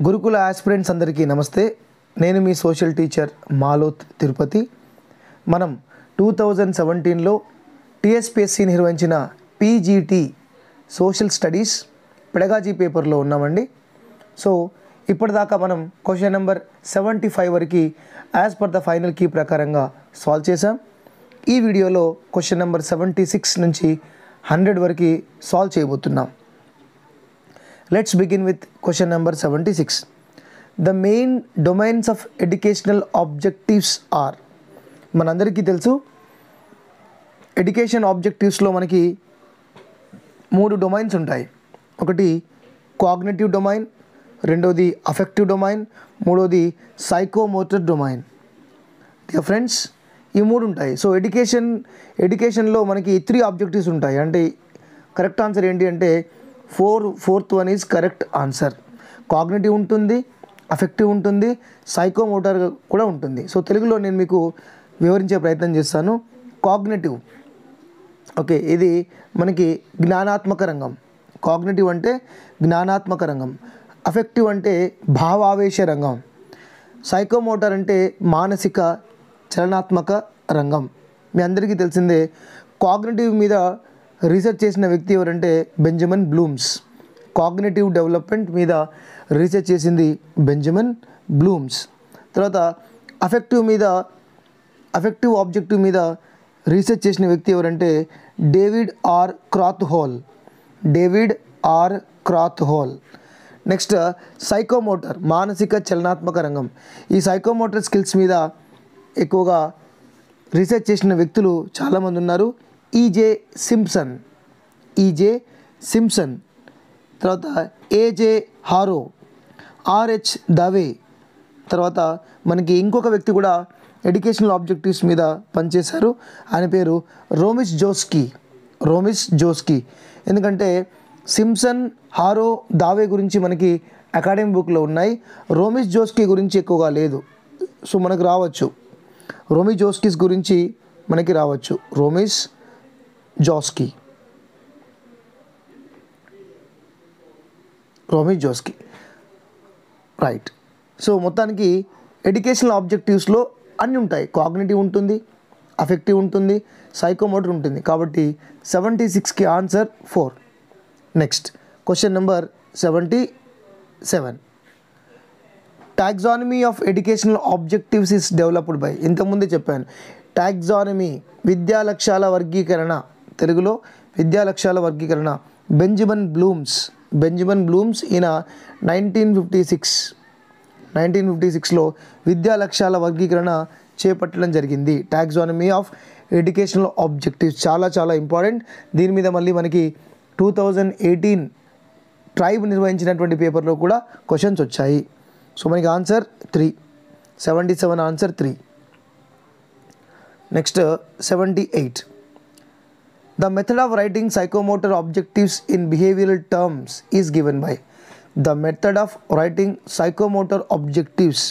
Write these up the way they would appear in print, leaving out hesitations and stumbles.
గురుకుల ఆస్పిరెంట్స్ అందరికీ నమస్తే. నేను మీ సోషల్ టీచర్ మాలోత్ తిరుపతి. మనం 2017లో టీఎస్పీఎస్సీ నిర్వహించిన పీజీటీ సోషల్ స్టడీస్ పెడగాజీ పేపర్లో ఉన్నామండి. సో ఇప్పటిదాకా మనం క్వశ్చన్ నెంబర్ 75 వరకు as per the final key ప్రకారంగా సాల్వ్ చేసాం. ఈ వీడియోలో క్వశ్చన్ నెంబర్ 76 నుంచి 100 వరకు సాల్వ్ చేయబోతున్నాం. Let's begin with question number 76. The main domains of educational objectives are. మనందరికీ తెలుసు ఎడ్యుకేషన్ ఆబ్జెక్టివ్స్లో మనకి 3 డొమైన్స్ ఉంటాయి. ఒకటి కాగ్నిటివ్ డొమైన్, రెండోది అఫెక్టివ్ డొమైన్, మూడోది సైకోమోటర్ డొమైన్. డియర్ ఫ్రెండ్స్, ఈ 3 ఉంటాయి. సో ఎడ్యుకేషన్లో మనకి 3 ఆబ్జెక్టివ్స్ ఉంటాయి. అంటే కరెక్ట్ ఆన్సర్ ఏంటి అంటే fourth one is correct answer. Cognitive ఉంటుంది, అఫెక్టివ్ ఉంటుంది, సైకోమోటర్ కూడా ఉంటుంది. సో తెలుగులో నేను మీకు వివరించే ప్రయత్నం చేస్తాను. కాగ్నిటివ్, ఓకే, ఇది మనకి జ్ఞానాత్మక రంగం. కాగ్నిటివ్ అంటే జ్ఞానాత్మక రంగం. అఫెక్టివ్ అంటే భావావేశ రంగం. సైకోమోటర్ అంటే మానసిక చలనాత్మక రంగం. మీ అందరికీ తెలిసిందే. కాగ్నిటివ్ మీద రీసెర్చ్ చేసిన వ్యక్తి ఎవరంటే బెంజమిన్ బ్లూమ్స్. కాగ్నిటివ్ డెవలప్మెంట్ మీద రీసెర్చ్ చేసింది బెంజమిన్ బ్లూమ్స్. తర్వాత అఫెక్టివ్ ఆబ్జెక్టివ్ మీద రీసెర్చ్ చేసిన వ్యక్తి ఎవరంటే డేవిడ్ ఆర్ క్రాత్హోల్. నెక్స్ట్ సైకోమోటర్, మానసిక చలనాత్మక రంగం. ఈ సైకోమోటర్ స్కిల్స్ మీద ఎక్కువగా రీసెర్చ్ చేసిన వ్యక్తులు చాలామంది ఉన్నారు. ఈజే సింప్సన్, తర్వాత ఏజే హారో, ఆర్హెచ్ దవే. తర్వాత మనకి ఇంకొక వ్యక్తి కూడా ఎడ్యుకేషనల్ ఆబ్జెక్టివ్స్ మీద పనిచేశారు. ఆయన పేరు రోమిస్ జోస్కీ. ఎందుకంటే సింప్సన్, హారో, దావే గురించి మనకి అకాడమిక్ బుక్లో ఉన్నాయి. రోమిస్ జోస్కీ గురించి ఎక్కువగా లేదు. సో మనకు రావచ్చు, రోమిస్ జోస్కీస్ గురించి మనకి రావచ్చు. రోమిస్ జోస్కీ, రైట్. సో మొత్తానికి ఎడ్యుకేషనల్ ఆబ్జెక్టివ్స్లో అన్నీ ఉంటాయి. కాగ్నిటివ్ ఉంటుంది, అఫెక్టివ్ ఉంటుంది, సైకోమోటర్ ఉంటుంది. కాబట్టి 76కి answer 4. Next question number 77. Taxonomy of educational objectives is developed by. ఇంతకుముందే చెప్పాను. టాక్సానమీ విద్యా లక్ష్యాల వర్గీకరణ, తెలుగులో విద్యా లక్ష్యాల వర్గీకరణ బెంజమిన్ బ్లూమ్స్ ఈయన 1956లో విద్యా లక్ష్యాల వర్గీకరణ చేపట్టడం జరిగింది. టాక్సానమీ ఆఫ్ ఎడ్యుకేషనల్ ఆబ్జెక్టివ్స్ చాలా చాలా ఇంపార్టెంట్. దీని మీద మళ్ళీ మనకి 2018 ట్రైబ్ నిర్వహించినటువంటి పేపర్లో కూడా క్వశ్చన్స్ వచ్చాయి. సో మనకి answer 3, 77 answer 3. Next 78. The method of writing psychomotor objectives in behavioral terms is given by. The method of writing psychomotor objectives,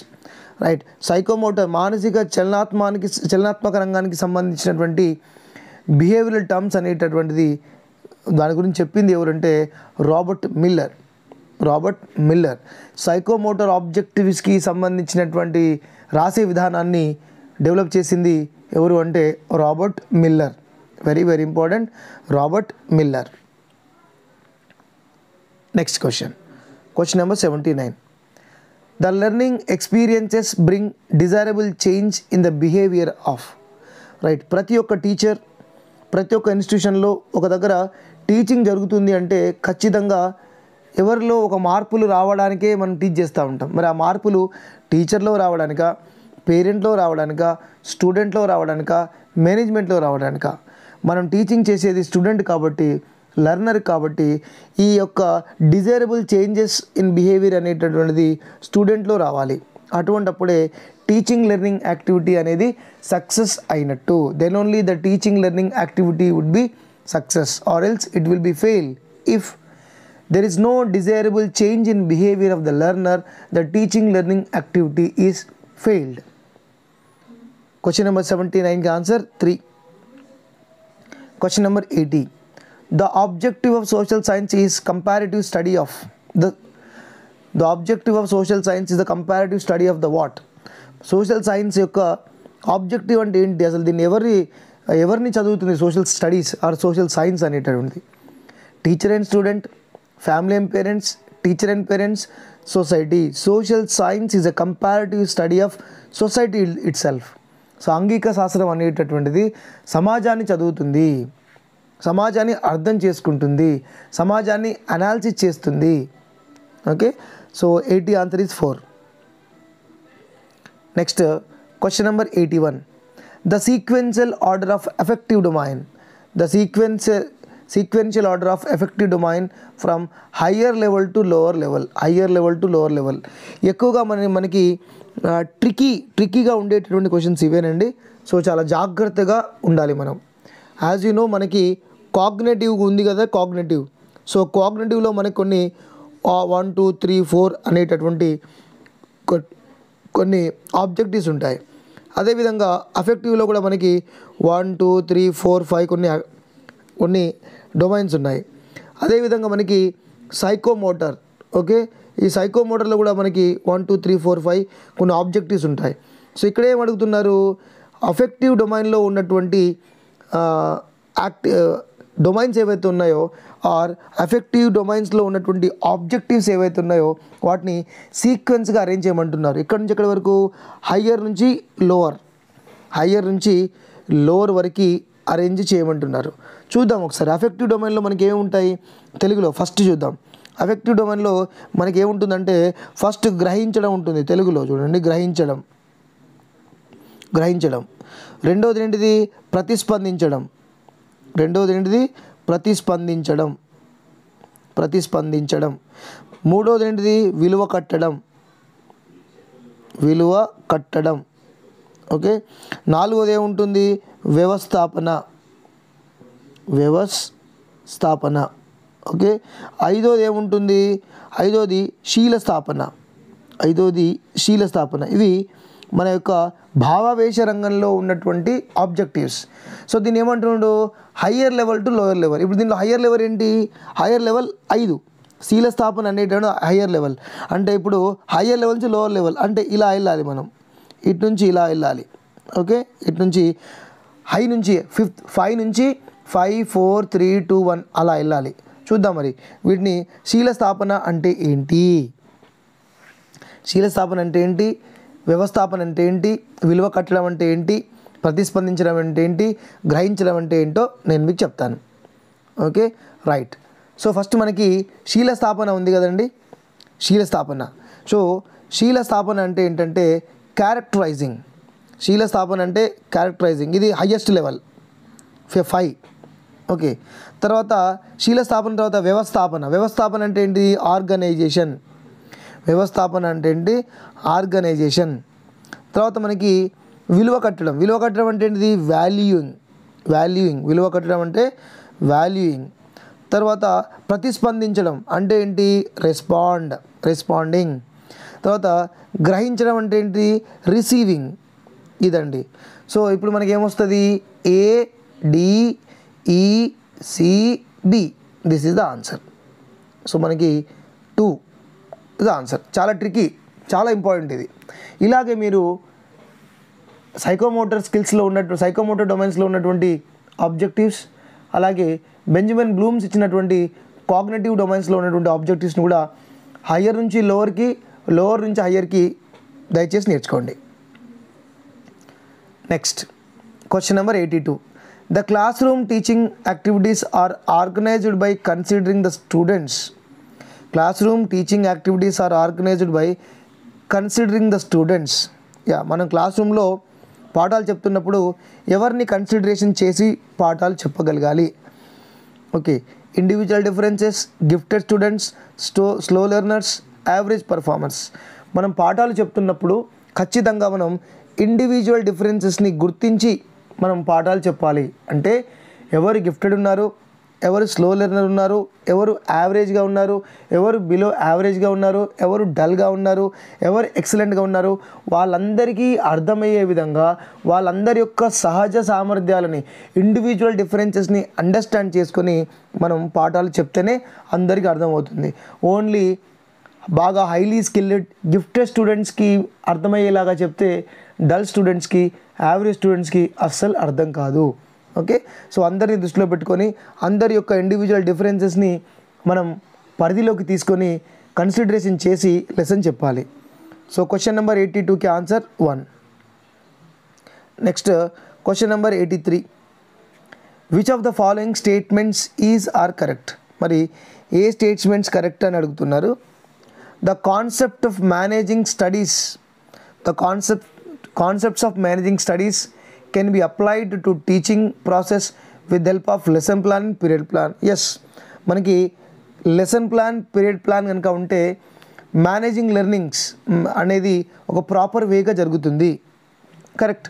right? Psychomotor మానసిక చలనాత్మక రంగానికి సంబంధించినటువంటి బిహేవియరల్ టర్మ్స్ అనేటటువంటిది దాని గురించి చెప్పింది ఎవరంటే రాబర్ట్ మిల్లర్. సైకోమోటర్ ఆబ్జెక్టివ్స్కి సంబంధించినటువంటి రాసే విధానాన్ని డెవలప్ చేసింది ఎవరు అంటే Robert Miller. Very very important, Robert Miller. Next question number 79. The learning experiences bring desirable change in the behaviour of, right. ప్రతి ఒక్క టీచర్, ప్రతి ఒక్క ఇన్స్టిట్యూషన్లో ఒక దగ్గర టీచింగ్ జరుగుతుంది అంటే ఖచ్చితంగా ఎవరిలో ఒక మార్పులు రావడానికే మనం టీచ్ చేస్తూ ఉంటాం. మరి ఆ మార్పులు టీచర్లో రావడానిక, పేరెంట్లో రావడానిక, స్టూడెంట్లో రావడానిక, మేనేజ్మెంట్లో రావడానిక? మనం టీచింగ్ చేసేది స్టూడెంట్ కాబట్టి, లెర్నర్ కాబట్టి ఈ యొక్క డిజైరబుల్ చేంజెస్ ఇన్ బిహేవియర్ అనేటటువంటిది స్టూడెంట్లో రావాలి. అటువంటప్పుడే టీచింగ్ లెర్నింగ్ యాక్టివిటీ అనేది సక్సెస్ అయినట్టు. Then only the teaching learning activity would be success, or else it will be fail. If there is no desirable change in behavior of the learner, the teaching learning activity is failed. Question number 79 ka answer 3. Question number 80. The objective of social science is comparative study of the the objective of social science is the comparative study of the what. Social science యొక్క objective అంటే ఏంటి, అసలు దీన్ని ఎవరిని చదువుతుంది social studies or social science అనేటటువంటిది? Teacher and student, family and parents, teacher and parents, society. Social science is a comparative study of society itself. సాంఘిక శాస్త్రం అనేటటువంటిది సమాజాన్ని చదువుతుంది, సమాజాన్ని అర్థం చేసుకుంటుంది, సమాజాన్ని అనాలిసిస్ చేస్తుంది. Okay, so 80 answer is 4. Next question number 81. The sequential order of effective domain. The sequential order of effective domain from higher level to lower level. ఎక్కువగా మనకి ట్రికీగా ఉండేటటువంటి క్వశ్చన్స్ ఇవేనండి. సో చాలా జాగ్రత్తగా ఉండాలి మనం. యాజ్ యూ నో మనకి కాగ్నేటివ్ ఉంది కదా, కాగ్నేటివ్. సో కాగ్నేటివ్లో మనకి కొన్ని 1 2 3 4 అనేటటువంటి కొన్ని ఆబ్జెక్టివ్స్ ఉంటాయి. అదేవిధంగా అఫెక్టివ్లో కూడా మనకి 1 2 3 4 5 కొన్ని డొమైన్స్ ఉన్నాయి. అదేవిధంగా మనకి సైకోమోటర్. ఓకే, ఈ సైకోమోటర్లో కూడా మనకి 1 2 3 4 5 కొన్ని ఆబ్జెక్టివ్స్ ఉంటాయి. సో ఇక్కడ ఏం అడుగుతున్నారు, అఫెక్టివ్ డొమైన్లో ఉన్నటువంటి డొమైన్స్ ఏవైతే ఉన్నాయో ఆర్ అఫెక్టివ్ డొమైన్స్లో ఉన్నటువంటి ఆబ్జెక్టివ్స్ ఏవైతే ఉన్నాయో వాటిని సీక్వెన్స్గా అరేంజ్ చేయమంటున్నారు. ఇక్కడ నుంచి ఎక్కడి వరకు, హయ్యర్ నుంచి లోవర్ వరకు అరేంజ్ చేయమంటున్నారు. చూద్దాం ఒకసారి. అఫెక్టివ్ డొమైన్లో మనకి ఏముంటాయి తెలుగులో ఫస్ట్ చూద్దాం. అఫెక్టివ్ డొమైన్లో మనకి ఏముంటుందంటే ఫస్ట్ గ్రహించడం ఉంటుంది. తెలుగులో చూడండి, గ్రహించడం. రెండోది ఏంటిది, ప్రతిస్పందించడం. మూడోది ఏంటిది, విలువ కట్టడం. ఓకే, నాలుగోది ఏముంటుంది, వ్యవస్థాపన. ఓకే, ఐదోది ఏముంటుంది, ఐదోది శీలస్థాపన. ఇవి మన యొక్క భావావేశ రంగంలో ఉన్నటువంటి ఆబ్జెక్టివ్స్. సో దీన్ని ఏమంటున్నాడు, higher level to lower level. ఇప్పుడు దీనిలో హయ్యర్ లెవెల్ ఏంటి, హయ్యర్ లెవెల్ 5. శీలస్థాపన అనేటువంటి హయ్యర్ లెవెల్. అంటే ఇప్పుడు హయ్యర్ లెవెల్ నుంచి లోవర్ లెవెల్ అంటే ఇలా వెళ్ళాలి మనం, ఇటు నుంచి ఇలా వెళ్ళాలి. ఓకే, ఇటు నుంచి హై నుంచి 5 నుంచి 5 4 3 2 1 అలా వెళ్ళాలి. చూద్దాం మరి వీటిని. శీలస్థాపన అంటే ఏంటి, వ్యవస్థాపన అంటే ఏంటి, విలువ కట్టడం అంటే ఏంటి, ప్రతిస్పందించడం అంటే ఏంటి, గ్రహించడం అంటే ఏంటో నేను మీకు చెప్తాను. Okay, right. సో ఫస్ట్ మనకి శీలస్థాపన ఉంది కదండి, శీలస్థాపన. సో శీలస్థాపన అంటే ఏంటంటే క్యారెక్టరైజింగ్. ఇది హయ్యెస్ట్ లెవెల్ 5. ఓకే, తర్వాత శీలస్థాపన తర్వాత వ్యవస్థాపన అంటే ఏంటి, ఆర్గనైజేషన్. తర్వాత మనకి విలువ కట్టడం అంటే ఏంటిది, వాల్యూయింగ్. తర్వాత ప్రతిస్పందించడం అంటే ఏంటి, రెస్పాండింగ్. తర్వాత గ్రహించడం అంటే ఏంటి, రిసీవింగ్. ఇదండి. సో ఇప్పుడు మనకి ఏమొస్తుంది, ADECB. This is the answer. So మనకి 2 ఇస్ ద ఆన్సర్. చాలా ట్రికీ, చాలా ఇంపార్టెంట్ ఇది. ఇలాగే మీరు సైకోమోటర్ డొమైన్స్లో ఉన్నటువంటి ఆబ్జెక్టివ్స్, అలాగే బెంజమిన్ బ్లూమ్స్ ఇచ్చినటువంటి కాగ్నిటివ్ డొమైన్స్లో ఉన్నటువంటి ఆబ్జెక్టివ్స్ని కూడా హయ్యర్ నుంచి లోవర్ నుంచి హయ్యర్కి దయచేసి నేర్చుకోండి. Next question number 82. The classroom teaching activities are organized by considering the students. మనం క్లాస్ రూమ్లో పాఠాలు చెప్తున్నప్పుడు ఎవరిని కన్సిడరేషన్ చేసి పాఠాలు చెప్పగలగాలి. Okay, individual differences, gifted students, slow learners, average performers. మనం పాఠాలు చెప్తున్నప్పుడు ఖచ్చితంగా మనం ఇండివిజువల్ డిఫరెన్సెస్ని గుర్తించి మనం పాఠాలు చెప్పాలి. అంటే ఎవరు గిఫ్టెడ్ ఉన్నారు, ఎవరు స్లో లెర్నర్ ఉన్నారు, ఎవరు యావరేజ్గా ఉన్నారు, ఎవరు బిలో యావరేజ్గా ఉన్నారు, ఎవరు డల్గా ఉన్నారు, ఎవరు ఎక్సలెంట్గా ఉన్నారు, వాళ్ళందరికీ అర్థమయ్యే విధంగా వాళ్ళందరి యొక్క సహజ సామర్థ్యాలని, ఇండివిజువల్ డిఫరెన్సెస్ని అండర్స్టాండ్ చేసుకొని మనం పాఠాలు చెప్తేనే అందరికీ అర్థమవుతుంది. ఓన్లీ బాగా హైలీ స్కిల్డ్ గిఫ్టెడ్ స్టూడెంట్స్కి అర్థమయ్యేలాగా చెప్తే డల్ స్టూడెంట్స్కి, యావరేజ్ స్టూడెంట్స్కి అస్సలు అర్థం కాదు. ఓకే, సో అందరినీ దృష్టిలో పెట్టుకొని అందరి యొక్క ఇండివిజువల్ డిఫరెన్సెస్ని మనం పరిధిలోకి తీసుకొని కన్సిడరేషన్ చేసి లెసన్ చెప్పాలి. సో క్వశ్చన్ నెంబర్ 82కి answer 1. Next question number 83, which of the following statements is are correct. మరి ఏ స్టేట్మెంట్స్ కరెక్ట్ అని అడుగుతున్నారు. The concept of managing studies, the concepts of managing studies can be applied to teaching process with help of lesson plan, period plan. Yes, మనకి lesson plan, period plan కనుక ఉంటే managing learnings అనేది ఒక proper వేగా జరుగుతుంది. Correct.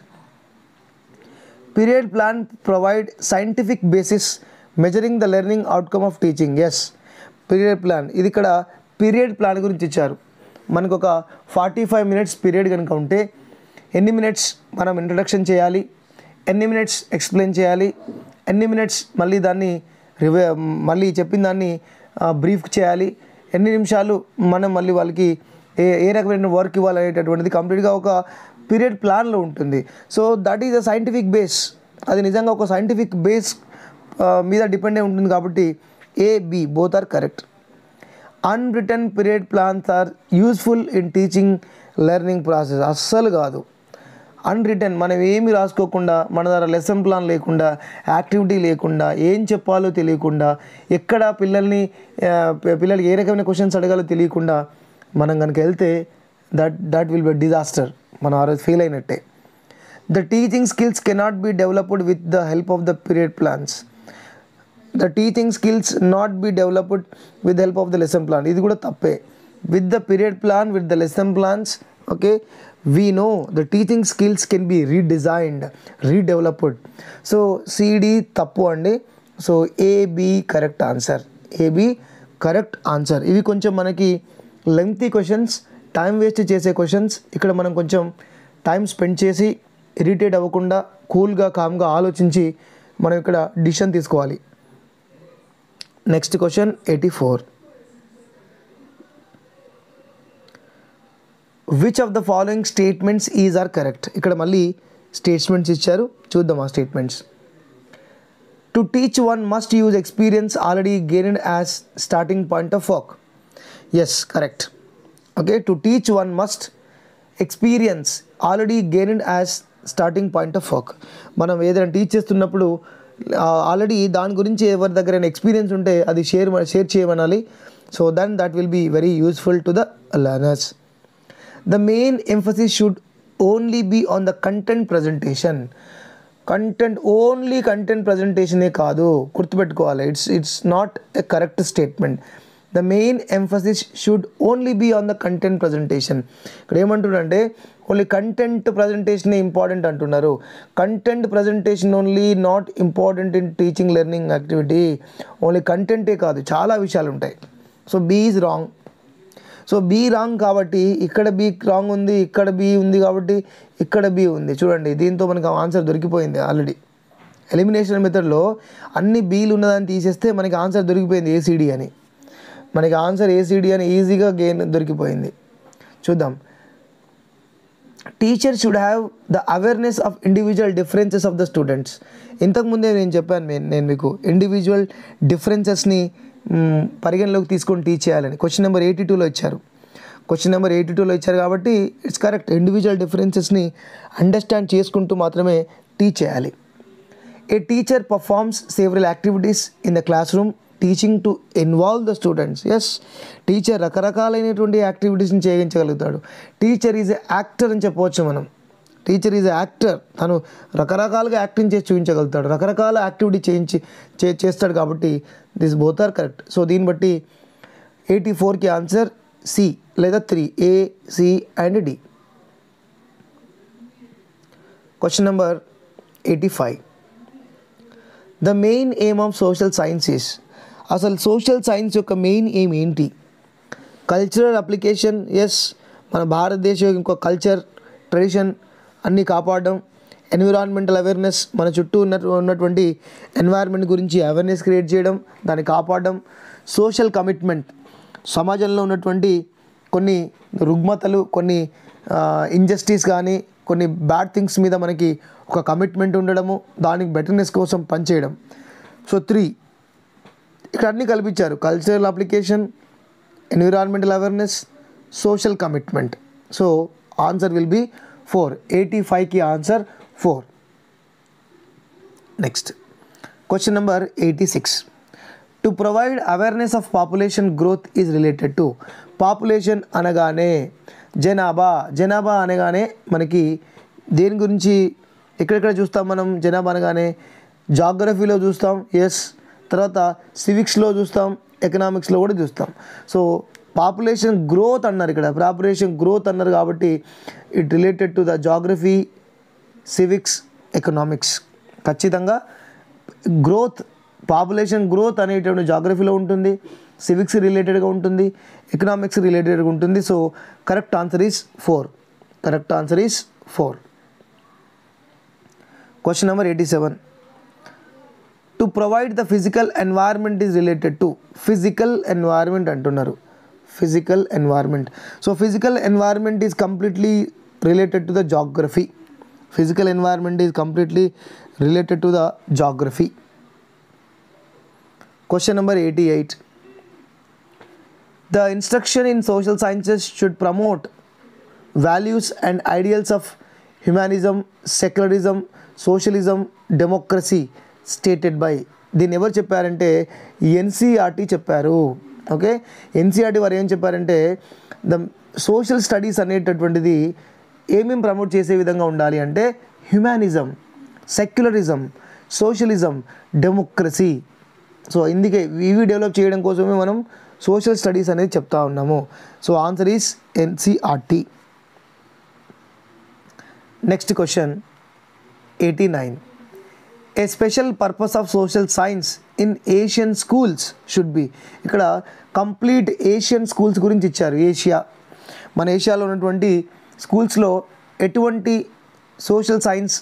Period plan provide scientific basis measuring the learning outcome of teaching. Yes, period plan, ఇది ఇక్కడ period plan గురించి ఇచ్చారు. మనకు ఒక 45 minutes పీరియడ్ కనుక ఉంటే ఎన్ని మినిట్స్ మనం ఇంట్రడక్షన్ చేయాలి, ఎన్ని మినిట్స్ ఎక్స్ప్లెయిన్ చేయాలి, ఎన్ని మినిట్స్ మళ్ళీ దాన్ని మళ్ళీ చెప్పిన దాన్ని బ్రీఫ్ చేయాలి, ఎన్ని నిమిషాలు మనం మళ్ళీ వాళ్ళకి ఏ రకమైన వర్క్ ఇవ్వాలనేటటువంటిది కంప్లీట్గా ఒక పీరియడ్ ప్లాన్లో ఉంటుంది. So that is a scientific base, అది నిజంగా ఒక సైంటిఫిక్ బేస్ మీద డిపెండ్ అయి ఉంటుంది. కాబట్టి A, B both are correct. Unwritten period plans are useful in teaching learning process. అస్సలు కాదు. అన్రిటన్, మనం ఏమి రాసుకోకుండా, మన దగ్గర లెసన్ ప్లాన్ లేకుండా, యాక్టివిటీ లేకుండా, ఏం చెప్పాలో తెలియకుండా, ఎక్కడ పిల్లలకి ఏ రకమైన క్వశ్చన్స్ అడగాలో తెలియకుండా మనం కనుక వెళ్తే దట్ విల్ బి డిజాస్టర్. మనం ఆ రోజు ఫెయిల్ అయినట్టే. The teaching skills cannot be developed with the help of the period plans. The teaching skills not be developed with help of the lesson plan. ఇది కూడా తప్పే. With the period plan, with the lesson plans, okay, we know the teaching skills can be redesigned, redeveloped. So CD తప్పు అండి. So AB correct answer, AB correct answer. ఇవి కొంచెం మనకి lengthy questions, time waste చేసే questions. ఇక్కడ మనం కొంచెం time spend చేసి ఇరిటేట్ అవ్వకుండా కూల్గా, కామ్గా ఆలోచించి మనం ఇక్కడ డిసిషన్ తీసుకోవాలి. Next question 84, which of the following statements is are correct. ఇక్కడ మళ్ళీ స్టేట్మెంట్స్ ఇచ్చారు, చూద్దాం ఆ statements. To teach one must use experience already gained as starting point of work. Yes, correct. Okay, to teach one must experience already gained as starting point of work. మనం ఏదైనా teach చేస్తున్నప్పుడు already దాని గురించి ఎవరి దగ్గర experience ఉంటే అది share చేయమనాలి. So then that will be very useful to the learners. The main emphasis should only be on the content presentation. Content presentation ఏ కాదు, గుర్తుపెట్టుకోవాలి. It's not a correct statement. The main emphasis should only be on the content presentation. ఇక్కడ ఏమంటున్నారంటే only content presentation important అంటున్నారు. Content presentation only not important in teaching learning activity. Only కంటెంటే కాదు, చాలా విషయాలు ఉంటాయి. So B is wrong. So B wrong కాబట్టి ఇక్కడ బి రాంగ్ ఉంది, ఇక్కడ బి ఉంది కాబట్టి ఇక్కడ బి ఉంది. చూడండి, దీంతో మనకు ఆన్సర్ దొరికిపోయింది ఆల్రెడీ. ఎలిమినేషన్ మెథడ్లో అన్ని బీలు ఉన్నదాన్ని తీసేస్తే మనకి ఆన్సర్ దొరికిపోయింది ఏసీడీ అని. మనకి ఆన్సర్ ఏసీడీ అని ఈజీగా దొరికిపోయింది. చూద్దాం. Teacher should have the awareness of individual differences of the students. ఇంతకుముందే నేను చెప్పాను, నేను మీకు ఇండివిజువల్ డిఫరెన్సెస్ని పరిగణలోకి తీసుకొని టీచ్ చేయాలని క్వశ్చన్ నెంబర్ 82లో ఇచ్చారు. క్వశ్చన్ నెంబర్ 82లో ఇచ్చారు కాబట్టి ఇట్స్ కరెక్ట్. ఇండివిజువల్ డిఫరెన్సెస్ని అండర్స్టాండ్ చేసుకుంటూ మాత్రమే టీచ్ చేయాలి. A teacher performs several activities in the class room teaching to involve the students. Yes, teacher రకరకాలైనటువంటి యాక్టివిటీస్ని చేయించగలుగుతాడు. టీచర్ ఈజ్ ఎ యాక్టర్ అని చెప్పవచ్చు మనం. Teacher is a actor. తను రకరకాలుగా యాక్టింగ్ చేసి చూపించగలుగుతాడు, రకరకాల యాక్టివిటీ చేస్తాడు. కాబట్టి this both are correct. So దీన్ని బట్టి 84కి ఆన్సర్ సి లేదా 3, A, C and D. Question number 85, the main aim of social sciences. అసలు సోషల్ సైన్స్ యొక్క మెయిన్ ఎయిమ్ ఏంటి? Cultural application. ఎస్, మన భారతదేశం యొక్క కల్చర్, ట్రెడిషన్ అన్నీ కాపాడడం. ఎన్విరాన్మెంటల్ అవేర్నెస్, మన చుట్టూ ఉన్నటువంటి ఎన్వైర్న్మెంట్ గురించి అవేర్నెస్ క్రియేట్ చేయడం, దాన్ని కాపాడడం. సోషల్ కమిట్మెంట్, సమాజంలో ఉన్నటువంటి కొన్ని రుగ్మతలు, కొన్ని ఇంజస్టిస్ కానీ, కొన్ని బ్యాడ్ థింగ్స్ మీద మనకి ఒక కమిట్మెంట్ ఉండడము, దానికి బెటర్నెస్ కోసం పనిచేయడం. సో 3 ఇక్కడ అన్నీ కల్పించారు: cultural application, environmental awareness, social commitment. So answer will be 4. 85కి answer 4. Next question number 86. To provide awareness of population growth is related to. Population అనగానే జనాభా అనగానే మనకి దేని గురించి ఎక్కడెక్కడ చూస్తాం మనం? జనాభా అనగానే జాగ్రఫీలో చూస్తాం, ఎస్, తర్వాత సివిక్స్లో చూస్తాం, ఎకనామిక్స్లో కూడా చూస్తాం. సో పాపులేషన్ గ్రోత్ అన్నారు ఇక్కడ, పాపులేషన్ గ్రోత్ అన్నారు కాబట్టి it related to the geography, civics, economics. ఖచ్చితంగా గ్రోత్, పాపులేషన్ గ్రోత్ అనేటువంటి జాగ్రఫీలో ఉంటుంది, సివిక్స్ రిలేటెడ్గా ఉంటుంది, ఎకనామిక్స్ రిలేటెడ్గా ఉంటుంది. So correct answer is 4. Correct answer is 4. Question number 87. To provide the physical environment is related to. Physical environment అంటున్నారు, physical environment. So physical environment is completely related to the geography. Physical environment is completely related to the geography. Question number 88. The instruction in social sciences should promote values and ideals of humanism, secularism, socialism, democracy stated by. దీన్ని ఎవరు చెప్పారంటే NCERT చెప్పారు. Okay, NCERT వారు ఏం చెప్పారంటే the social studies అనేటటువంటిది ఏమేమి promote చేసే విధంగా ఉండాలి అంటే హ్యుమానిజం, సెక్యులరిజం, సోషలిజం, డెమోక్రసీ. సో ఇందుకే ఇవి డెవలప్ చేయడం కోసమే మనం సోషల్ స్టడీస్ అనేది చెప్తా ఉన్నాము. So answer is NCERT. Next question 89. A special purpose of social science in Asian schools should be. ఇక్కడ కంప్లీట్ ఏషియన్ స్కూల్స్ గురించి ఇచ్చారు. మన ఏషియాలో ఉన్నటువంటి స్కూల్స్లో ఎటువంటి సోషల్ సైన్స్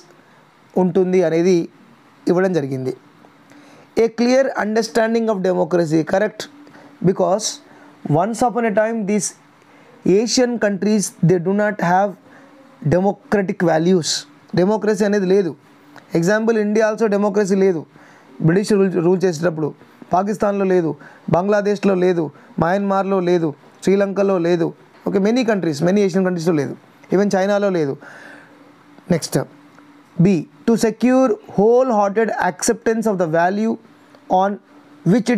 ఉంటుంది అనేది ఇవ్వడం జరిగింది. ఏ clear understanding of democracy. Correct, because once upon a time these Asian countries they do not have democratic values. Democracy అనేది లేదు. ఎగ్జాంపుల్ ఇండియా ఆల్సో డెమోక్రసీ లేదు. బ్రిటిష్ రూల్ చేసేటప్పుడు పాకిస్తాన్లో లేదు, బంగ్లాదేశ్లో లేదు, మయన్మార్లో లేదు, శ్రీలంకలో లేదు. ఓకే, మెనీ ఏషియన్ కంట్రీస్లో లేదు, ఈవెన్ చైనాలో లేదు. Next B. To secure whole hearted acceptance of the value on which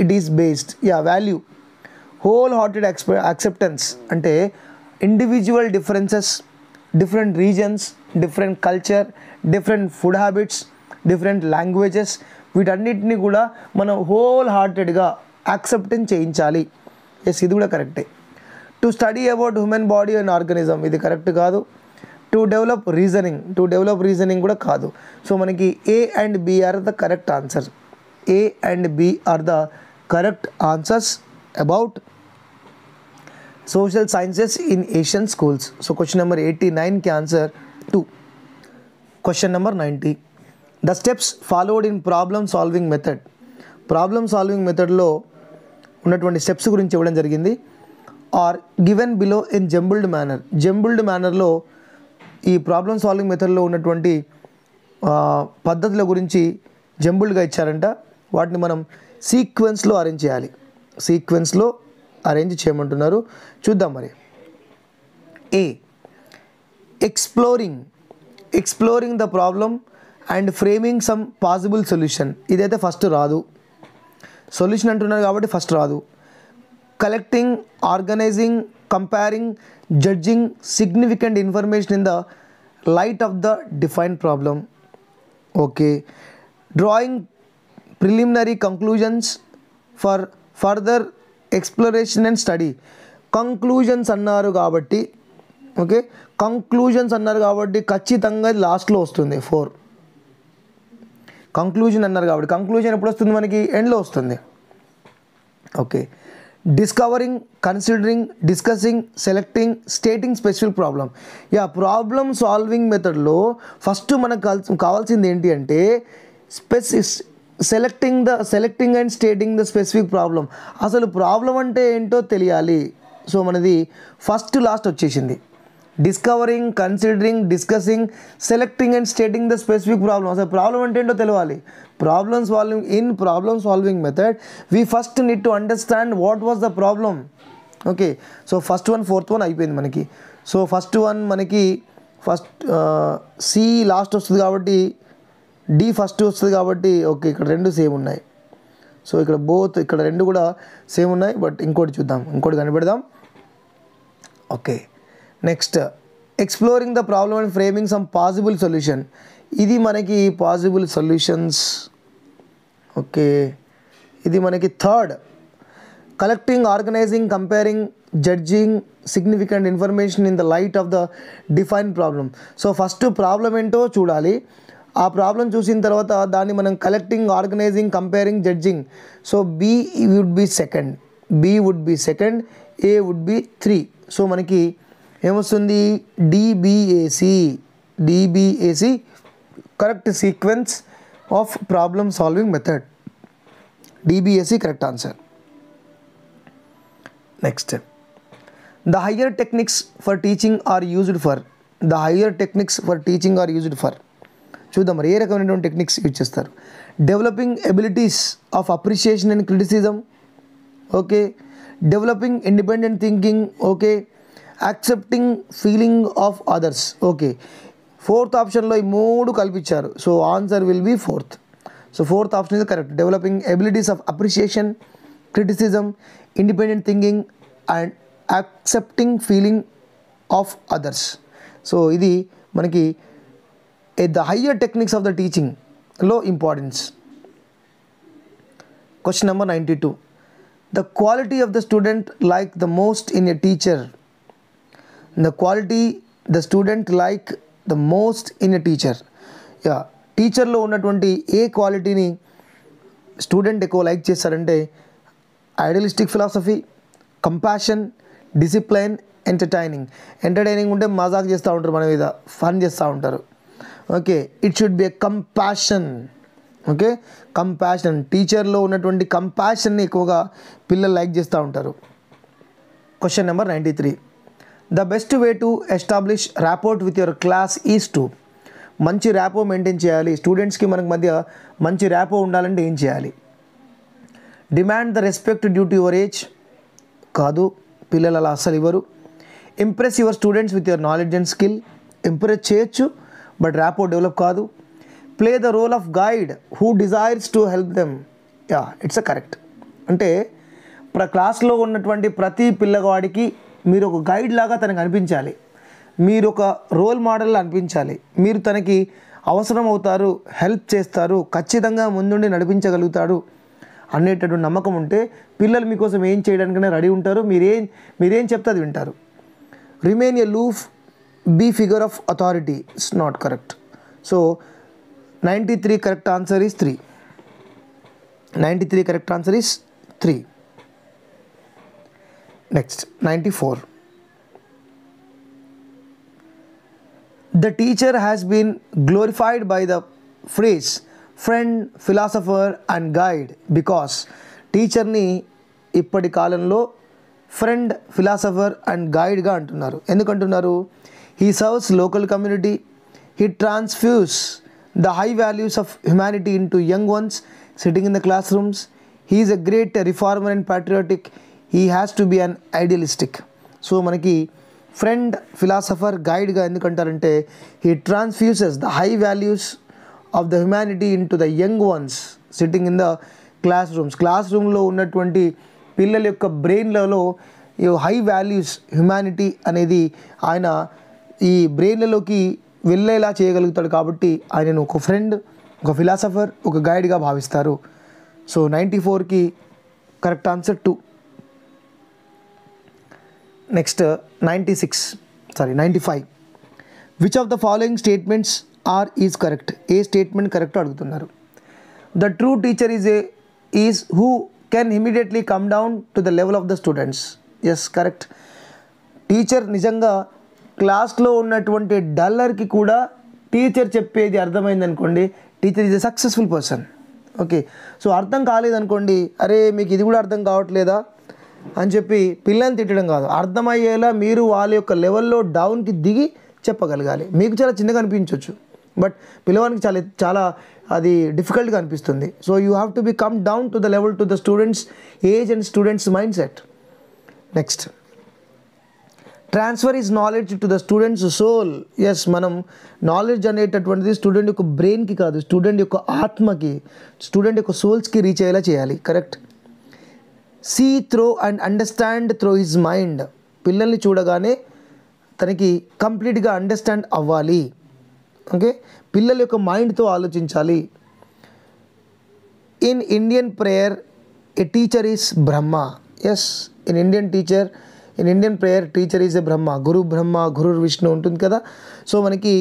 it is based. Value whole hearted acceptance అంటే individual differences, different reasons, different culture, different food habits, different languages, వీటన్నిటిని కూడా మనం whole హార్టెడ్గా acceptance చేయించాలి. Yes, ఇది కూడా కరెక్టే. To study about human body and organism, ఇది కరెక్ట్ కాదు. టు డెవలప్ రీజనింగ్ కూడా కాదు. సో మనకి A and B are the correct answer. A and B are the correct answers about social sciences in Asian schools. So question number 89 ki answer 2. Question number 90. The steps followed in problem solving method. Problem solving method lo ఉన్నటువంటి steps గురించి ఇవ్వడం జరిగింది. Are given below in jumbled మేనర్లో ఈ problem solving మెథడ్లో ఉన్నటువంటి పద్ధతుల గురించి జంబుల్డ్గా ఇచ్చారంట. వాటిని మనం సీక్వెన్స్లో అరేంజ్ చేయమంటున్నారు. చూద్దాం మరి. A. Exploring the problem and framing some possible solution. ఇదైతే ఫస్ట్ రాదు, సొల్యూషన్ అంటున్నారు కాబట్టి ఫస్ట్ రాదు. Collecting, organising, comparing, judging significant information in the light of the defined problem. Okay. Drawing preliminary conclusions for further exploration and study. Conclusions అన్నారు కాబట్టి ఖచ్చితంగా లాస్ట్లో వస్తుంది 4. కంక్లూజన్ అన్నారు కాబట్టి కంక్లూజన్ ఎప్పుడు వస్తుంది మనకి? ఎండ్లో వస్తుంది. Okay. Discovering, considering, discussing, selecting, stating specific problem. Problem solving మెథడ్లో ఫస్ట్ మనకు కావాల్సింది ఏంటి అంటే selecting and stating the specific problem. అసలు ప్రాబ్లం అంటే ఏంటో తెలియాలి. సో మనది ఫస్ట్ లాస్ట్ వచ్చేసింది. Discovering, considering, discussing, selecting and stating the specific problem. అసలు ప్రాబ్లం అంటే ఏంటో తెలియాలి. Problem solving, in problem solving method we first need to understand what was the problem. Okay, so first one fourth one అయిపోయింది మనకి. So first one మనకి C last వస్తుంది కాబట్టి D first వస్తుంది కాబట్టి ఓకే, ఇక్కడ రెండు సేమ్ ఉన్నాయి. సో ఇక్కడ ఇక్కడ రెండు కూడా సేమ్ ఉన్నాయి. బట్ ఇంకోటి చూద్దాం, ఇంకోటి కనిపెడదాం. Okay, next exploring the problem and framing some possible solution. ఇది మనకి పాసిబుల్ సొల్యూషన్స్. ఓకే, ఇది మనకి third. Collecting, organising, comparing, judging significant information in the light of the defined problem. So first problem ఏంటో చూడాలి. ఆ ప్రాబ్లం చూసిన తర్వాత దాన్ని మనం collecting, organising, comparing, judging. So B would be second, A would be 3. సో మనకి ఏమొస్తుంది? DBAC correct sequence of problem solving method. డిబిఏసి correct answer. Next, the higher techniques for teaching are used for చూద్దాం మరి ఏ రకమైనటువంటి టెక్నిక్స్ యూజ్ చేస్తారు. Developing abilities of appreciation and criticism. Okay, developing independent thinking. Okay, accepting feeling of others. Okay, fourth ఆప్షన్లో ఈ మూడు కల్పించారు. So answer will be fourth. So fourth option is correct. Developing abilities of appreciation, criticism, independent thinking and accepting feeling of others. So ఇది మనకి the higher techniques of the టీచింగ్లో importance. Question number 92. The quality of the student like the most in a teacher. టీచర్లో ఉన్నటువంటి ఏ క్వాలిటీని student ఎక్కువ like చేస్తారంటే idealistic philosophy, compassion, discipline, entertaining ఉంటే మజాక్ చేస్తూ ఉంటారు, మన మీద ఫన్ చేస్తూ ఉంటారు. Okay, it should be a compassion. Okay, compassion. టీచర్లో ఉన్నటువంటి కంపాషన్ని ఎక్కువగా పిల్లలు లైక్ చేస్తూ ఉంటారు. Question number 93. The best way to establish rapport with your class is to. మంచి ర్యాపో మెయింటైన్ చేయాలి, స్టూడెంట్స్కి మనకి మధ్య మంచి ర్యాపో ఉండాలంటే ఏం చేయాలి? Demand the respect due to your age. కాదు, పిల్లలు అలా అస్సలు ఇవ్వరు. Impress your students with your knowledge and skill. Impress చేయొచ్చు బట్ ర్యాపో డెవలప్ కాదు. Play the role of guide who desires to help them. It's a correct. అంటే క్లాస్లో ఉన్నటువంటి ప్రతి పిల్లవాడికి మీరు ఒక గైడ్ లాగా తనకు అనిపించాలి, మీరు ఒక రోల్ మోడల్ అనిపించాలి, మీరు తనకి అవసరం అవుతారు, హెల్ప్ చేస్తారు, ఖచ్చితంగా ముందుండి నడిపించగలుగుతాడు అనేటటువంటి నమ్మకం ఉంటే పిల్లలు మీకోసం ఏం చేయడానికైనా రెడీ ఉంటారు. మీరేం చెప్తే అది వింటారు. Remain aloof, be figure of authority. It's not correct. So 93 correct answer is 3. 93 correct answer is 3. Next 94. The teacher has been glorified by the phrase friend, philosopher and guide because టీచర్ని ఇప్పటి కాలంలో friend, philosopher and గైడ్గా అంటున్నారు. ఎందుకంటున్నారు? He serves local community, he transfuses the high values of humanity in to young ones sitting in the class rooms, he is a great reformer and patriotic, he has to be an idealistic. So మనకి friend, philosopher, గైడ్గా ఎందుకంటారంటే he transfuses the high values of the humanity in to the young ones sitting in the class rooms. Class రూమ్లో ఉన్నటువంటి పిల్లల యొక్క బ్రెయిన్లలో ఈ high values, humanity అనేది ఆయన ఈ బ్రెయిన్లలోకి వెళ్ళేలా చేయగలుగుతాడు. కాబట్టి ఆయనను ఒక ఫ్రెండ్, ఒక ఫిలాసఫర్, ఒక గైడ్గా భావిస్తారు. సో 94కి correct answer 2. Next 95. Which of the following statements are is correct. ఏ స్టేట్మెంట్ కరెక్ట్ అడుగుతున్నారు. The true teacher is who can immediately come down to the level of the students. Yes, correct. Teacher నిజంగా క్లాస్లో ఉన్నటువంటి డల్లర్కి కూడా teacher చెప్పేది అర్థమైంది అనుకోండి, teacher is a successful person. Okay, so అర్థం కాలేదనుకోండి, అరే మీకు ఇది కూడా అర్థం కావట్లేదా, అని చెప్పి పిల్లల్ని తిట్టడం కాదు, అర్థమయ్యేలా మీరు వాళ్ళ యొక్క లెవెల్లో డౌన్కి దిగి చెప్పగలగాలి. మీకు చాలా చిన్నగా అనిపించవచ్చు, బట్ పిల్లవానికి చాలా చాలా అది డిఫికల్ట్గా అనిపిస్తుంది. So you have to be come down to the level to the students age and students mindset. Next, transfer is knowledge to the students soul. Yes, మనం నాలెడ్జ్ అనేటటువంటిది స్టూడెంట్ యొక్క బ్రెయిన్కి కాదు, స్టూడెంట్ యొక్క ఆత్మకి, స్టూడెంట్ యొక్క సోల్స్కి reach అయ్యేలా చేయాలి. Correct. See through and understand through his mind. పిల్లల్ని చూడగానే తనకి కంప్లీట్గా అండర్స్టాండ్ అవ్వాలి. ఓకే, పిల్లల యొక్క మైండ్తో ఆలోచించాలి. In Indian prayer a teacher is Brahma. Yes, in Indian prayer teacher is a Brahma. Guru Brahma guru Vishnu ఉంటుంది కదా. సో మనకి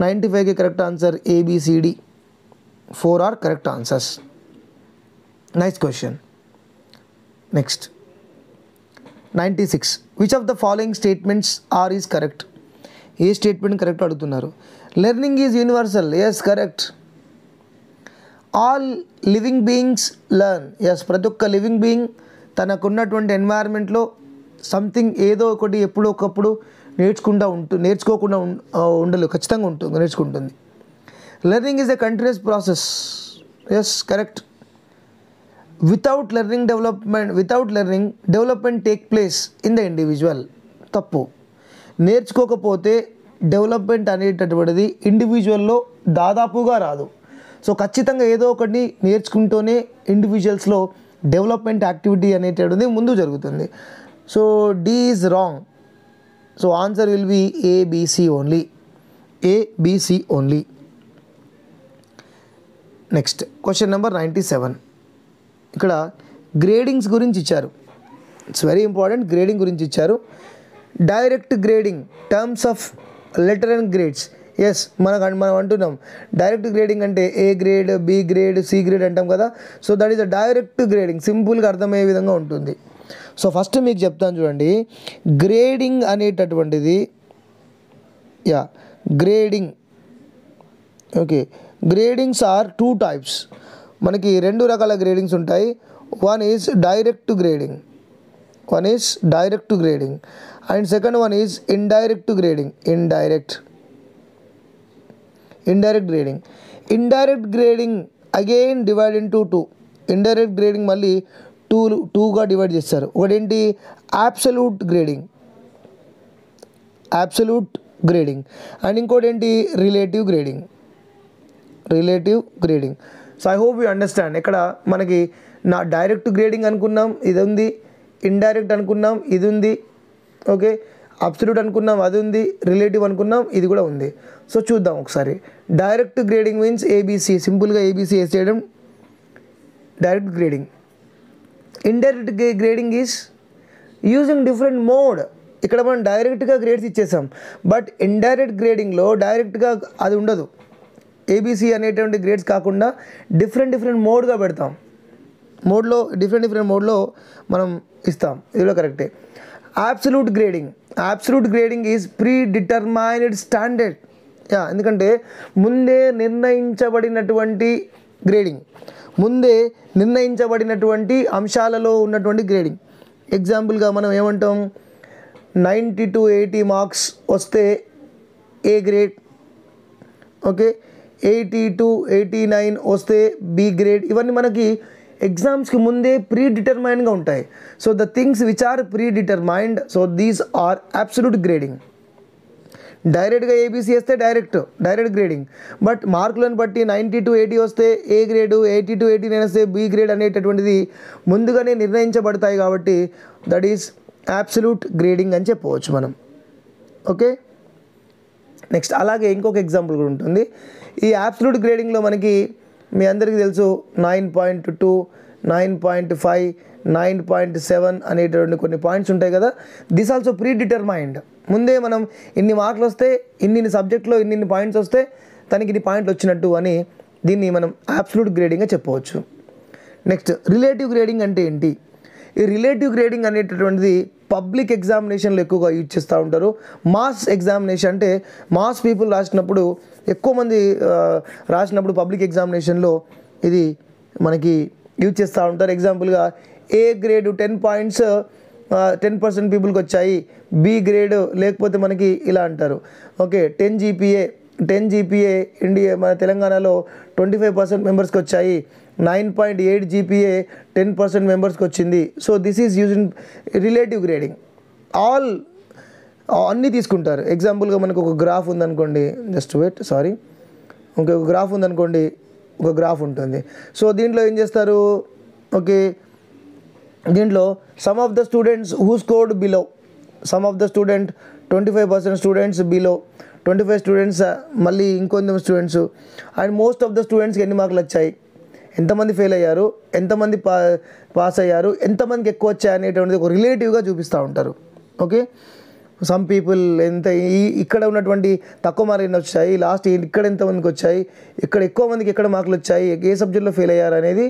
95కి correct answer ABCD 4 are correct answers. Nice question. Next 96, which of the following statements are is correct. ఏ statement correct అడుగుతున్నారు. Learning is universal. Yes, correct. All living beings learn. Yes, ప్రతి ఒక్క living being తనకున్నటువంటి ఎన్వైర్న్మెంట్లో something ఏదో ఒకటి ఎప్పుడో ఒకప్పుడు నేర్చుకోకుండా ఉండలేదు, ఖచ్చితంగా నేర్చుకుంటుంది. Learning is a continuous process. Yes, correct. Without learning development take place in the individual. తప్పు. నేర్చుకోకపోతే డెవలప్మెంట్ అనేటటువంటిది ఇండివిజువల్లో దాదాపుగా రాదు. సో ఖచ్చితంగా ఏదో ఒకటి నేర్చుకుంటూనే ఇండివిజువల్స్లో డెవలప్మెంట్ యాక్టివిటీ అనేటటువంటిది ముందు జరుగుతుంది. So D is wrong. So answer will B ABC only. Next question number 97. ఇక్కడ గ్రేడింగ్స్ గురించి ఇచ్చారు. It's very important. గ్రేడింగ్ గురించి ఇచ్చారు. Direct grading, terms of letter and grades. Yes, మనం అంటున్నాం డైరెక్ట్ గ్రేడింగ్ అంటే A grade, B grade, C grade అంటాం కదా. So that is a direct grading. సింపుల్గా అర్థమయ్యే విధంగా ఉంటుంది. సో ఫస్ట్ మీకు చెప్తాను చూడండి. గ్రేడింగ్ అనేటటువంటిది grading. Okay, gradings are 2 types. మనకి 2 రకాల గ్రేడింగ్స్ ఉంటాయి. One is direct grading and second one is indirect grading. Indirect grading again divide into 2. Indirect grading మళ్ళీ 2గా డివైడ్ చేస్తారు. ఒకటేంటి, అబ్సల్యూట్ గ్రేడింగ్ అండ్ ఇంకోటి ఏంటి, relative grading. So I hope you understand. ఇక్కడ మనకి డైరెక్ట్ గ్రేడింగ్ అనుకున్నాం, ఇది ఉంది. ఇండైరెక్ట్ అనుకున్నాం, ఇది ఉంది. ఓకే, అబ్సల్యూట్ అనుకున్నాం, అది ఉంది. రిలేటివ్ అనుకున్నాం, ఇది కూడా ఉంది. సో చూద్దాం ఒకసారి. Direct grading means ABC. సింపుల్గా ABC వేసి చేయడం direct grading. Indirect grading is using different mode. ఇక్కడ మనం డైరెక్ట్గా గ్రేడ్స్ ఇచ్చేసాం, బట్ ఇండైరెక్ట్ గ్రేడింగ్లో డైరెక్ట్గా అది ఉండదు. ABC అనేటువంటి గ్రేడ్స్ కాకుండా డిఫరెంట్ మోడ్గా పెడతాం. డిఫరెంట్ మోడ్లో మనం ఇస్తాం. ఇదిలో కరెక్టే. Absolute grading is pre determined standard. ఎందుకంటే ముందే నిర్ణయించబడినటువంటి అంశాలలో ఉన్నటువంటి గ్రేడింగ్. ఎగ్జాంపుల్గా మనం ఏమంటాం, 90 to 80 మార్క్స్ వస్తే A గ్రేడ్. ఓకే, 80 to 89 వస్తే B గ్రేడ్. ఇవన్నీ మనకి ఎగ్జామ్స్కి ముందే ప్రీ డిటర్మైన్డ్గా ఉంటాయి. So the things which are predetermined, so these are absolute grading. డైరెక్ట్గా ABC వేస్తే డైరెక్ట్ గ్రేడింగ్, బట్ మార్కులను బట్టి 90 to 80 వస్తే A గ్రేడు, 80 to 89 వస్తే B గ్రేడ్ అనేటటువంటిది ముందుగానే నిర్ణయించబడతాయి. కాబట్టి దట్ ఈస్ అబ్సల్యూట్ గ్రేడింగ్ అని చెప్పవచ్చు మనం. ఓకే, నెక్స్ట్ అలాగే ఇంకొక ఎగ్జాంపుల్ కూడా ఉంటుంది. ఈ అబ్సల్యూట్ గ్రేడింగ్లో మనకి మీ అందరికీ తెలుసు 9.2, 9.5, 9.7 అనేటువంటి కొన్ని పాయింట్స్ ఉంటాయి కదా. This also pre determined. ముందే మనం ఇన్ని మార్కులు వస్తే, ఇన్ని సబ్జెక్ట్లో ఇన్ని పాయింట్స్ వస్తే తనకి ఇన్ని పాయింట్లు వచ్చినట్టు అని దీన్ని మనం అబ్సల్యూట్ గ్రేడింగ్గా చెప్పవచ్చు. నెక్స్ట్ రిలేటివ్ గ్రేడింగ్ అంటే ఏంటి? ఈ రిలేటివ్ గ్రేడింగ్ అనేటటువంటిది పబ్లిక్ ఎగ్జామినేషన్లో ఎక్కువగా యూజ్ చేస్తూ ఉంటారు. మాస్ ఎగ్జామినేషన్ అంటే మాస్ పీపుల్ రాసినప్పుడు, ఎక్కువ మంది రాసినప్పుడు పబ్లిక్ ఎగ్జామినేషన్లో ఇది మనకి యూజ్ చేస్తూ ఉంటారు. ఎగ్జాంపుల్గా A గ్రేడ్ 10 పాయింట్స్ 10% పీపుల్కి వచ్చాయి, బి గ్రేడ్ లేకపోతే మనకి ఇలా అంటారు. ఓకే, 10 జీపీఏ ఇండియా మన తెలంగాణలో 25% మెంబర్స్కి వచ్చాయి, 9.8 జీపీఏ 10% మెంబర్స్కి వచ్చింది. So this is use in relative grading. అన్నీ తీసుకుంటారు. ఎగ్జాంపుల్గా మనకు ఒక గ్రాఫ్ ఉందనుకోండి, జస్ట్ వెయిట్ సారీ, ఒక గ్రాఫ్ ఉందనుకోండి, ఒక గ్రాఫ్ ఉంటుంది. సో దీంట్లో ఏం చేస్తారు, ఓకే, దీంట్లో some of the students who scored below, some of the student 25% students below, 25 students మళ్ళీ ఇంకొంత students, and most of the స్టూడెంట్స్కి ఎన్ని మార్కులు వచ్చాయి, ఎంతమంది ఫెయిల్ అయ్యారు, ఎంతమంది పాస్ అయ్యారు, ఎంతమందికి ఎక్కువ వచ్చాయి అనేటువంటిది ఒక రిలేటివ్గా చూపిస్తూ ఉంటారు. ఓకే, సమ్ పీపుల్ ఇక్కడ ఉన్నటువంటి తక్కువ మార్కులు ఎన్ని వచ్చాయి, లాస్ట్ ఇక్కడ ఎంతమందికి వచ్చాయి, ఇక్కడ ఎక్కువ మందికి ఎక్కడ మార్కులు వచ్చాయి, ఏ సబ్జెక్ట్లో ఫెయిల్ అయ్యారు అనేది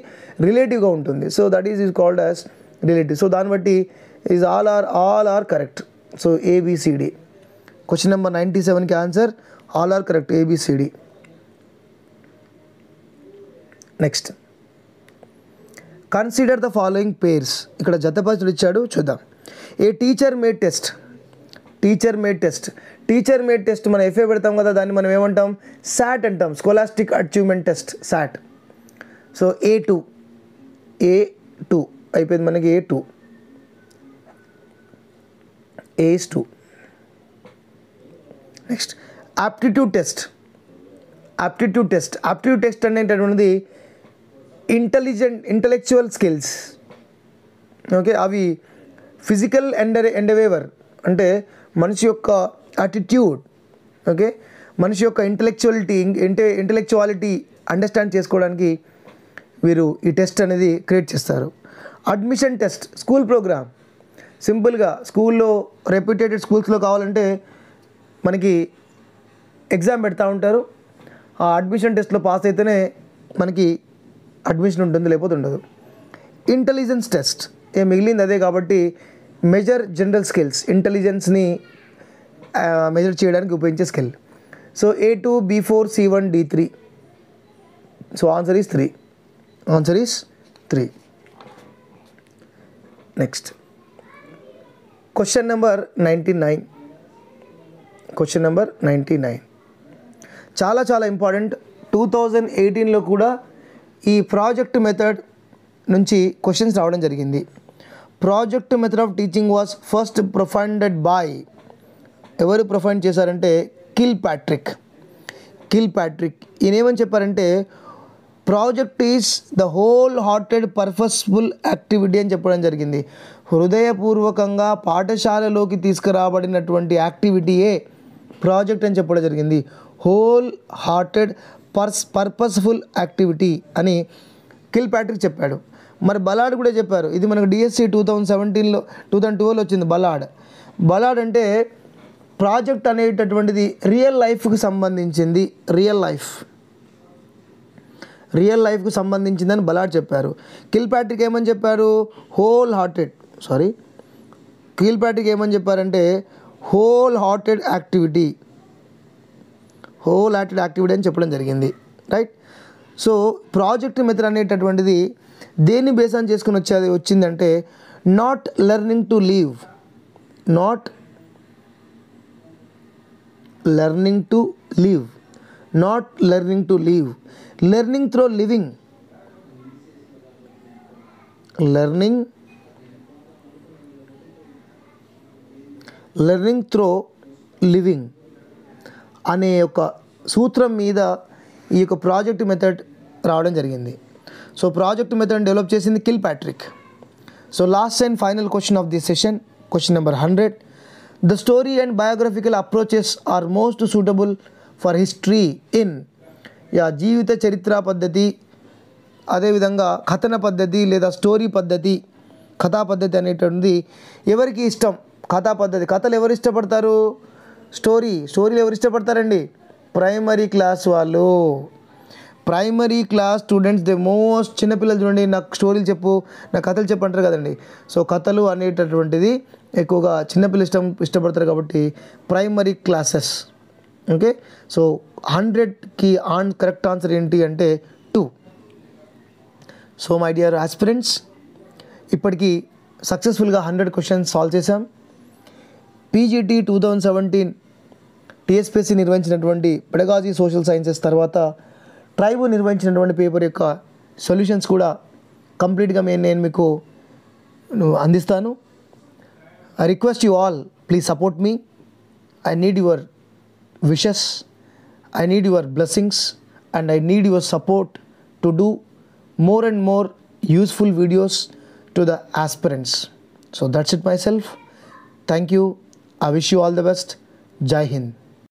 రిలేటివ్గా ఉంటుంది. So that is called as relative. So దాన్ని బట్టి is all are correct. So ABCD. Question number 97కి answer all are correct, ABCD. Next, consider the following pairs. ఇక్కడ జతపరచులు ఇచ్చాడు, చూద్దాం. ఏ టీచర్ మేడ్ టెస్ట్ మనం FA పెడతాం కదా, దాన్ని మనం ఏమంటాం, SAT అంటాం, scholastic achievement test, SAT. So A2 అయిపోయింది మనకి, A2 is 2. Next, aptitude test అనేటటువంటిది ఇంటలెక్చువల్ స్కిల్స్. ఓకే, అవి ఫిజికల్ ఎండవేవర్ అంటే మనిషి యొక్క యాటిట్యూడ్, ఓకే, మనిషి యొక్క ఇంటలెక్చువాలిటీ అండర్స్టాండ్ చేసుకోవడానికి వీరు ఈ టెస్ట్ అనేది క్రియేట్ చేస్తారు. Admission test, school program. సింపుల్గా స్కూల్లో రెప్యూటెడ్ స్కూల్స్లో కావాలంటే మనకి ఎగ్జామ్ పెడతా ఉంటారు. ఆ అడ్మిషన్ టెస్ట్లో పాస్ అయితేనే మనకి అడ్మిషన్ ఉంటుంది, లేకపోతే ఉండదు. ఇంటెలిజెన్స్ టెస్ట్, మిగిలింది అదే కాబట్టి మెజర్ జనరల్ స్కిల్స్, ఇంటెలిజెన్స్ని మెజర్ చేయడానికి ఉపయోగించే skill. So A2, B4, C1, D3. So answer is 3. Next, question number 99. చాలా ఇంపార్టెంట్. 2018లో కూడా ఈ ప్రాజెక్ట్ మెథడ్ నుంచి క్వశ్చన్స్ రావడం జరిగింది. Project method of teaching was first propounded by, ఎవరు ప్రొఫైండ్ చేశారంటే కిల్ ప్యాట్రిక్. ఈయన ఏమని చెప్పారంటే project is the whole hearted purposeful activity అని చెప్పడం జరిగింది. హృదయపూర్వకంగా పాఠశాలలోకి తీసుకురాబడినటువంటి యాక్టివిటీయే ప్రాజెక్ట్ అని చెప్పడం జరిగింది. హోల్ హార్టెడ్ పర్పస్ఫుల్ యాక్టివిటీ అని కిల్ ప్యాట్రిక్ చెప్పాడు. మరి బలాడ్ కూడా చెప్పారు. ఇది మనకు DSC 2012లో వచ్చింది. బలాడ్ అంటే ప్రాజెక్ట్ అనేటటువంటిది రియల్ లైఫ్కి సంబంధించింది, రియల్ లైఫ్కి సంబంధించిందని బలాడ్ చెప్పారు. కిల్ ప్యాట్రిక్ ఏమని చెప్పారు, కిల్ ప్యాట్రిక్ ఏమని చెప్పారంటే హోల్ హార్టెడ్ యాక్టివిటీ అని చెప్పడం జరిగింది, రైట్. సో ప్రాజెక్ట్ మెథడ్ అనేటటువంటిది దేన్ని బేస్ ఆన్ చేసుకుని వచ్చిందంటే not learning to live, not learning to live, learning through living, learning through living అనే ఒక సూత్రం మీద ఈ యొక్క ప్రాజెక్ట్ మెథడ్ రావడం జరిగింది. సో ప్రాజెక్ట్ మెథడ్ డెవలప్ చేసింది Kilpatrick. So last and final question of this session, question number 100. The story and biographical approaches are most suitable for history in. జీవిత చరిత్ర పద్ధతి, అదేవిధంగా కథన పద్ధతి లేదా స్టోరీ పద్ధతి, కథా పద్ధతి అనేటువంటిది ఎవరికి ఇష్టం? కథా పద్ధతి. కథలు ఎవరు ఇష్టపడతారు? స్టోరీలు ఎవరు ఇష్టపడతారండి? ప్రైమరీ క్లాస్ వాళ్ళు, primary class students. The most చిన్నపిల్లలు చూడండి, నాకు స్టోరీలు చెప్పు, నాకు కథలు చెప్పు అంటారు కదండి. సో కథలు అనేటటువంటిది ఎక్కువగా చిన్నపిల్లలు ఇష్టపడతారు కాబట్టి ప్రైమరీ క్లాసెస్. ఓకే, సో 100కి కరెక్ట్ ఆన్సర్ ఏంటి అంటే 2. సో మై డియర్ ఆస్పిరెంట్స్, ఇప్పటికీ సక్సెస్ఫుల్గా 100 క్వశ్చన్స్ సాల్వ్ చేశాం. పీజీటీ 2017 టీఎస్పీఎస్సీ నిర్వహించినటువంటి పెడగాజీ సోషల్ సైన్సెస్ తర్వాత ట్రైబు నిర్వహించినటువంటి పేపర్ యొక్క సొల్యూషన్స్ కూడా కంప్లీట్గా నేను మీకు అందిస్తాను. I request you all, please support me. I need your wishes, I need your blessings, and I need your support to do more and more useful videos to the aspirants. So that's it myself. Thank you. I wish you all the best. Jai Hind.